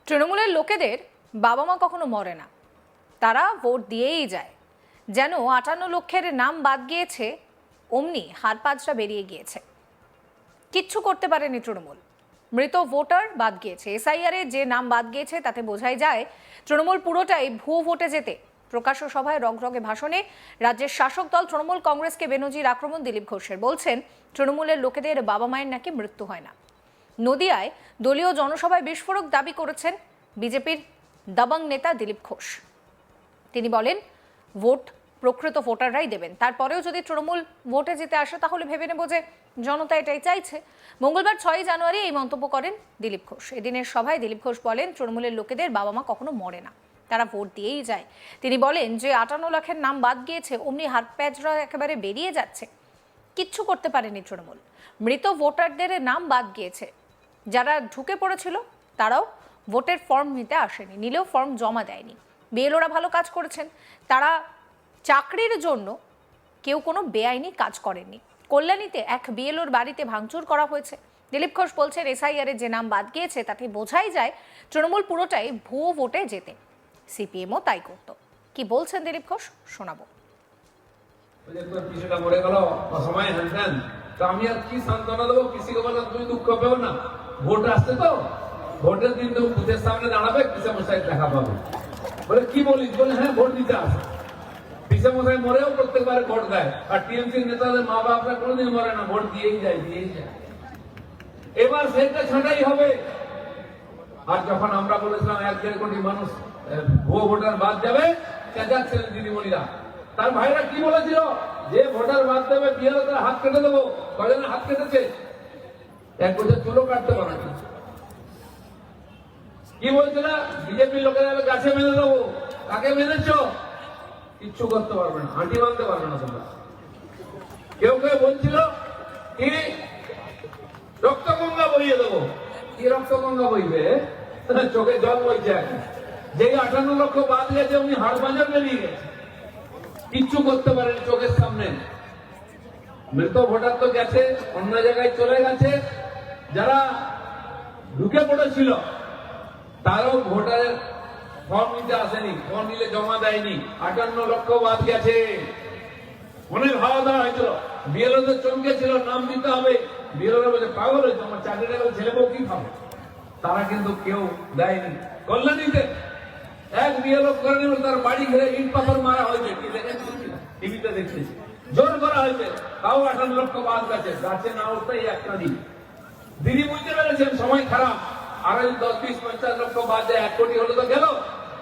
তৃণমূলের লোকেদের বাবা মা কখনো মরে না, তারা ভোট দিয়েই যায়। যেন ৫৮ লক্ষের নাম বাদ গিয়েছে, অমনি হাড়পাঁজরা বেরিয়ে গিয়েছে। কিচ্ছু করতে পারেনি তৃণমূল। মৃত ভোটার বাদ গিয়েছে। এসআইআরে যে নাম বাদ গিয়েছে তাতে বোঝাই যায় তৃণমূল পুরোটাই ভুয়ো ভোটে যেতে। প্রকাশ্য সভায় রগরগে ভাষণে রাজ্যের শাসক দল তৃণমূল কংগ্রেসকে বেনজির আক্রমণ দিলীপ ঘোষের। বলছেন তৃণমূলের লোকেদের বাবা মায়ের নাকি মৃত্যু হয় না। নদিয়ায় দলীয় জনসভায় বিস্ফোরক দাবি করেছেন বিজেপির দাবাং নেতা দিলীপ ঘোষ। তিনি বলেন, ভোট প্রকৃত ভোটাররাই দেবেন, তারপরেও যদি তৃণমূল ভোটে যেতে আসে তাহলে ভেবে নেব যে জনতা এটাই চাইছে। মঙ্গলবার ৬ জানুয়ারি এই মন্তব্য করেন দিলীপ ঘোষ। এদিনের সভায় দিলীপ ঘোষ বলেন, তৃণমূলের লোকেদের বাবা মা কখনো মরে না, তারা ভোট দিয়েই যায়। তিনি বলেন যে ৫৮ লাখের নাম বাদ গিয়েছে, অমনি হাড়প্যাঁজরা একেবারে বেরিয়ে যাচ্ছে। কিচ্ছু করতে পারেনি তৃণমূল। মৃত ভোটারদের নাম বাদ গিয়েছে। যারা ঢুকে পড়েছিল তারাও ভোটের ফর্ম নিতে আসেনি, নিলেও ফর্ম জমা দেয়নি। বিএলওরা ভালো কাজ করেছেন। তারা চাকরির জন্য কেউ কোনো বেআইনি কাজ করেননি। কল্যাণীতে এক বিএলওর বাড়িতে ভাঙচুর করা হয়েছে। দিলীপ ঘোষ বলছেন, এসআইআরে যে নাম বাদ গিয়েছে তাতে বোঝাই যায় তৃণমূল পুরোটাই ভুয়ো ভোটে যেতে। সিপিএমও তাই করত। কি বলছেন দিলীপ ঘোষ, শোনাবো। আমি আর কি সান্ত্বনা দেবো? কৃষিকে বলে তুমি দুঃখ পেও না, ভোট আসছে তো, ভোটের দিন তুমি বুথের সামনে দাঁড়াবে, পিসে মশাই দেখা পাবে। বলে কি বলিস? বলে হ্যাঁ, ভোট দিতে আসে। পিসে মশাই মরেও প্রত্যেকবার ভোট দেয়, আর টিএমসি নেতাদের মা বাপরা কোনোদিন মরে না, ভোট দিয়েই যায়, দিয়েই যায়। এবার সেটা ছাঁটাই হবে। আর যখন আমরা বলেছিলাম ১-১.৫ কোটি মানুষ ভুয়ো ভোটার বাদ যাবে, চেঁচাচ্ছিলেন দিদিমণিরা। তার ভাইরা কি বলেছিল? যে ভোটার বাদ দেবে বিএলও তার হাত কেটে দেবো। কয়জনের হাত কেটেছে? ১ বছর চুলো কাটতে পারে না। কি বলছিল? বিজেপির লোকেরা গাছে মেনে দেবো। কাকে মেনেছ? কিচ্ছু করতে পারবে না, হাঁটি বাঁধতে পারবে না তোমরা। কেউ কেউ বলছিল কি রক্তগঙ্গা বইয়ে দেবো। কি রক্তগঙ্গা বইবে? চোখে জল বইছে। যে ৫৮ লক্ষ বাদ গেছে, উনি হাড় বাজার বেরিয়ে গেছে। কিচ্ছু করতে পারেনি চোখের সামনে। মৃত ভোটার তো গেছে, অন্য জায়গায় চলে গেছে। যারা ঢুকে পড়েছিল তারাও ভোটারের ফর্ম নিতে আসেনি, ফর্ম নিলে জমা দেয়নি। ৫৮ লক্ষ বাদ গেছে। অনেক ভাবা দেওয়া হয়েছিল, বিএলওদের চমকে ছিল, নাম দিতে হবে। বিএলওরা বলছে পাগল হয়েছে, আমার চাকরিটা ছেলে বউ কি খাবে? তারা কিন্তু কেউ দেয়নি। কল্যাণীতে এক বিএলও করেনি, তার বাড়ি ঘিরে ইট পাথর মারা হয়েছে। কি দেখেছি? টিভিতে দেখতেছি। জোর করা হয়েছে, তাও ৫৮ লক্ষ বাদ গেছে। গাছে না উঠতেই একটা দিন। দিদি বুঝতে পেরেছেন সময় খারাপ। আরো ১০, ২০, ৫০ লক্ষ বাদ যায়, ১ কোটি হলে তো গেল।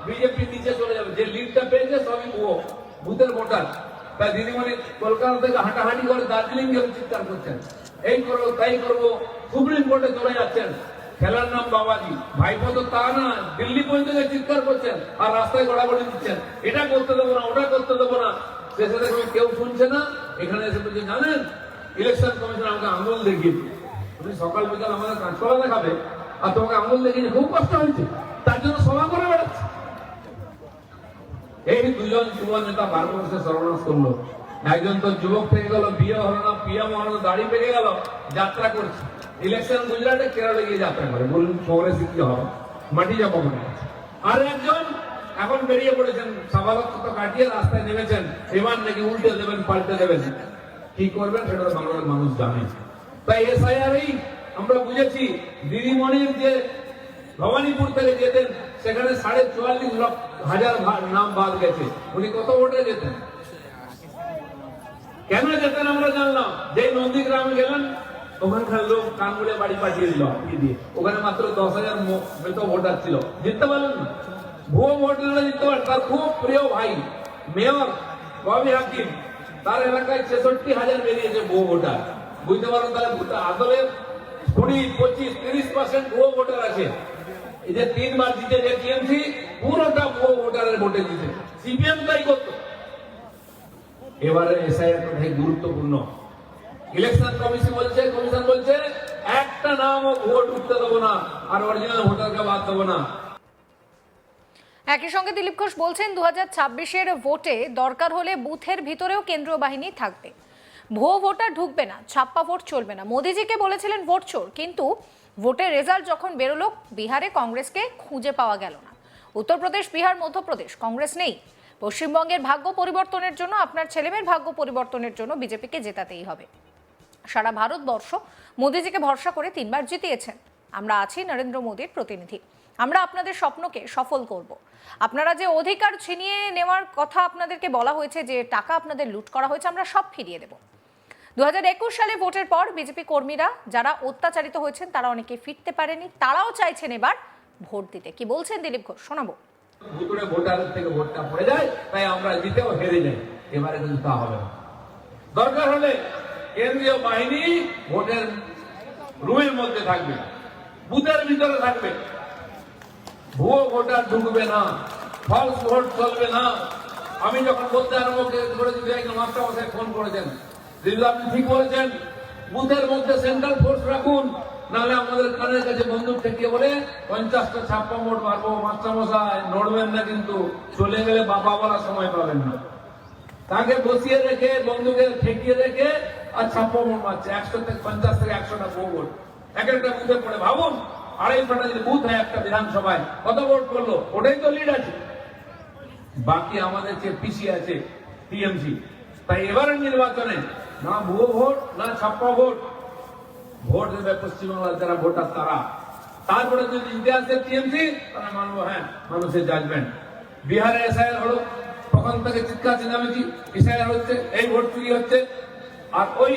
বিজেপি নিচে চলে যাবে। যে লিডটা পেয়েছে সবই ভূতের ভোটার। তাই দিদিমণি কলকাতা থেকে হাঁটাহাঁটি করে দার্জিলিং গেলে চিৎকার করছেন, এই করবো তাই করবো। সুপ্রিম কোর্টে চলে যাচ্ছেন। খেলার নাম বাবাজি। ভাইপো তো তা না, দিল্লি পর্যন্ত চিৎকার করছেন আর রাস্তায় গড়াগড়ি দিচ্ছেন, এটা করতে দেবো না, ওটা করতে দেবো না। শেষে দেখবেন কেউ শুনছে না। এখানে এসে বলছে, জানেন ইলেকশন কমিশন আমাকে আঙুল দেখিয়েছে। তুমি সকাল বিকাল আমাদের কাঁচকলা দেখাবে, আর তোমাকে আঙুল দেখিয়ে খুব কষ্ট হয়েছে, তার জন্য সভা করে বেড়াচ্ছে। এই দুজন যুব নেতা ১২ বছর সর্বনাশ করলো। একজন তো যুবক থেকে গেল, বিয়ে হলো না, পিএম হলো না, দাড়ি পেকে গেল, যাত্রা করছে। ইলেকশন গুজরাটে, কেরলে গিয়ে যাত্রা করে। বলুন কংগ্রেস কি হবে? মাটি যাবো করে। আর একজন এখন বেরিয়ে পড়েছেন, সভাপতি কাটিয়ে রাস্তায় নেমেছেন, এবার নাকি উল্টে দেবেন, পাল্টে দেবেন। কি করবেন সেটা তো বাংলার মানুষ জানে। তাই এসআইআরই আমরা বুঝেছি, দিদিমণির যে ভবানীপুর থেকে যেতেন, সেখানে ৪৪,০০০ নাম বাদ গেছে। উনি কত ভোটে যেতেন? কেন যেতেন আমরা জানলাম। যে নন্দীগ্রামে গেলেন, ওখানকার লোক কানগুড়ে বাড়ি পাঠিয়ে দিল দিয়ে। ওখানে মাত্র ১০,০০০ মৃত ভোটার ছিল, জিততে পারলেন না। ভুয়ো ভোটাররা জিততে পারেন। তার খুব প্রিয় ভাই মেয়র কবি হাকিম, তার এলাকায় ৬৬,০০০ বেরিয়েছে ভুয়ো ভোটার। বুঝতে পারেন তাহলে আসলে ২০, ২৫, ৩০% ভুয়ো ভোটার আছে। এই যে ৩ বার জিতে যে টিএমসি, পুরোটা ভুয়ো ভোটারের ভোটে জিতে। সিপিএম তাই করতো। এবারে এসআইআর গুরুত্বপূর্ণ। ইলেকশন কমিশন বলছে একটা নামও ভোট উঠতে দেবো না, আর অরিজিনাল ভোটারকে বাদ দেবো না। একই সঙ্গে দিলীপ ঘোষ বলছেন, ২০২৬-এর ভোটে দরকার হলে বুথের ভিতরেও কেন্দ্রীয় বাহিনী থাকবে। ভুয়ো ভোটার ঢুকবে না, ছাপ্পা ভোট চলবে না। মোদিজিকে বলেছিলেন ভোট চোর, কিন্তু ভোটের রেজাল্ট যখন বেরোলো, বিহারে কংগ্রেসকে খুঁজে পাওয়া গেল না। উত্তরপ্রদেশ, বিহার, মধ্যপ্রদেশ কংগ্রেস নেই। পশ্চিমবঙ্গের ভাগ্য পরিবর্তনের জন্য, আপনার ছেলেমেয়ের ভাগ্য পরিবর্তনের জন্য বিজেপিকে জেতাতেই হবে। সারা ভারতবর্ষ মোদিজিকে ভরসা করে 3 বার জিতিয়েছেন। আমরা আছি নরেন্দ্র মোদীর প্রতিনিধি। আমরা আপনাদের স্বপ্নকে সফল করব। আপনারা যে অধিকার ছিনিয়ে নেওয়ার কথা আপনাদেরকে বলা হয়েছে, যে টাকা আপনাদের লুট করা হয়েছে, আমরা সব ফিরিয়ে দেব। 2021 সালে ভোটের পর বিজেপি কর্মীরা যারা অত্যাচারিত হয়েছেন, তারা অনেকে ফিরতে পারেনি, তারাও চাইছেন এবার ভোট দিতে। কি বলছেন দিলীপ ঘোষ, শোনাবো। ভুতুড়ে ভোটারের থেকে ভোটটা পড়ে যায়, তাই আমরা জিতেও হেরে যাই। এবারে কিন্তু তা হবে না। দরকার হলে কেন্দ্রীয় বাহিনী ভোটের রুমের মধ্যে থাকবে, বুথের ভিতরে থাকবে। ভুয়ো ভোটার ঢুকবে না, ফলস ভোট চলবে না। আমি যখন বলতে আরম্ভ করেছি, একজন মাস্টারমশাই ফোন করেছেন, আপনি ঠিক বলেছেন, বুথের মধ্যে সেন্ট্রাল ফোর্স রাখুন, নাহলে আমাদের কানের কাছে বন্দুক ঠেকিয়ে বলে 50টা ছাপ্পা ভোট মারবো। মাস্টারমশাই নড়বেন না, কিন্তু চলে গেলে বাবা বলার সময় পাবেন না। তাকে বসিয়ে রেখে, বন্দুকে ঠেকিয়ে রেখে আর ছাপ্পা ভোট মারছে। 100 থেকে 50 থেকে 100টা ভোট এক একটা বুথে পড়ে। ভাবুন, 250টা যদি বুথ হয় একটা বিধানসভায়, কত ভোট করলো? ওটাই তো লিড আছে। বাকি আমাদের যে পিছিয়ে আছে টিএমসি। তাই এবারের নির্বাচনে না ভুয়ো ভোট, না ছাপ্পা ভোট। ভোট দেবে পশ্চিমবাংলার যারা ভোটার তারা। তারপরে যদি জিতে আসে টিএমসি, তারা মানবো হ্যাঁ মানুষের জাজমেন্ট। বিহারে এসআইআর হলো, তখন থেকে চিৎকার চেঁচামেচি, এসআইআর হচ্ছে, এই ভোট চুরি হচ্ছে। আর ওই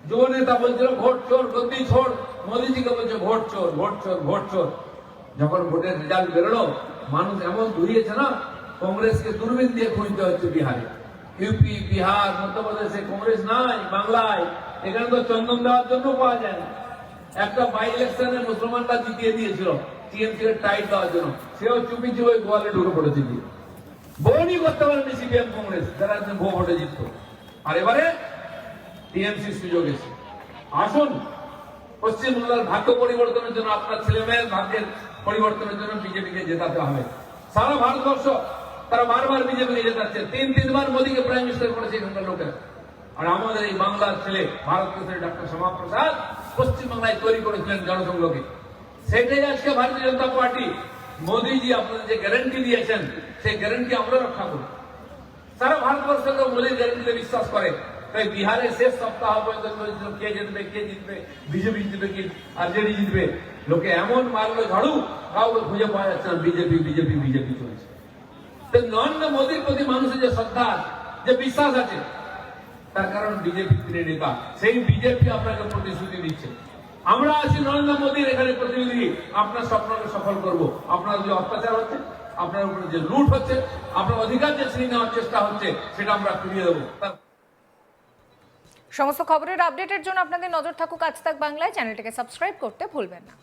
যুব নেতা বলছিল ভোট চোর, গদ্দি ছোড়। মোদীজিকে বলছে ভোট চোর, ভোট চোর, ভোট চোর। যখন ভোটের রেজাল্ট বেরোলো, মানুষ এমন ধুইয়েছে না, কংগ্রেসকে দূরবীন দিয়ে খুঁজতে হচ্ছে বিহারে। ইউপি, বিহার, মধ্যপ্রদেশে কংগ্রেস নাই। বাংলায় এখানে তো চন্দন দেওয়ার জন্য পাওয়া যায় না। একটা বাই ইলেকশনে মুসলমানরা জিতিয়ে দিয়েছিল টিএমসি এর টাইট দেওয়ার জন্য, সেও চুপি চুপি গোয়ালে ঢুকে পড়েছে। দিয়ে বউনি করতে পারেনি সিপিএম কংগ্রেস, যারা ভুয়ো ভোটে জিতত। আর এবারে টিএমসি সুযোগ এসে আসুন, পশ্চিমবাংলার ভাগ্য পরিবর্তনের জন্য, আপনার ছেলে মেয়ের ভাগ্যের পরিবর্তনের জন্য বিজেপিকে জেতাতে হবে। সারা ভারতবর্ষ তারা বারবার বিজেপিকে জেতাচ্ছে। 3-3 বার মোদীকে প্রাইম মিনিস্টার করেছে এখানকার লোকেরা। আর আমাদের এই বাংলার ছেলে ভারত কেশরী ডক্টর শ্যামাপ্রসাদ পশ্চিমবাংলায় তৈরি করেছিলেন জনসংঘকে। সেটাই আজকে ভারতীয় জনতা পার্টি, মোদীজি আপনাদের যে গ্যারান্টি দিয়েছেন, সেই গ্যারান্টি আমরা রক্ষা করব। সারা ভারতবর্ষের লোক মোদীর গ্যারান্টিতে বিশ্বাস করে। তাই বিহারে শেষ সপ্তাহ পর্যন্ত কে জিতবে, কে জিতবে, বিজেপি জিতবে কি আরজেডি জিতবে, লোকে এমন মারলো ঝাড়ু, কাউকে খুঁজে পাওয়া যাচ্ছে না। বিজেপি বিজেপি বিজেপি চলছে। নরেন্দ্র মোদীর প্রতি মানুষের যে শ্রদ্ধা আছে, যে বিশ্বাস আছে, তার কারণ বিজেপি তিনি নেতা। সেই বিজেপি আপনাকে প্রতিশ্রুতি দিচ্ছে। আমরা আছি নরেন্দ্র মোদীর এখানে প্রতিনিধি। আপনার স্বপ্নকে সফল করব। আপনার যে অত্যাচার হচ্ছে, আপনার উপরে যে লুট হচ্ছে, আপনার অধিকার যে ছিনিয়ে নেওয়ার চেষ্টা হচ্ছে, সেটা আমরা ফিরিয়ে দেবো। সমস্ত খবরের আপডেটের জন্য আপনাদের নজর থাকুক আজ তাক বাংলায়। চ্যানেলটিকে সাবস্ক্রাইব করতে ভুলবেন না।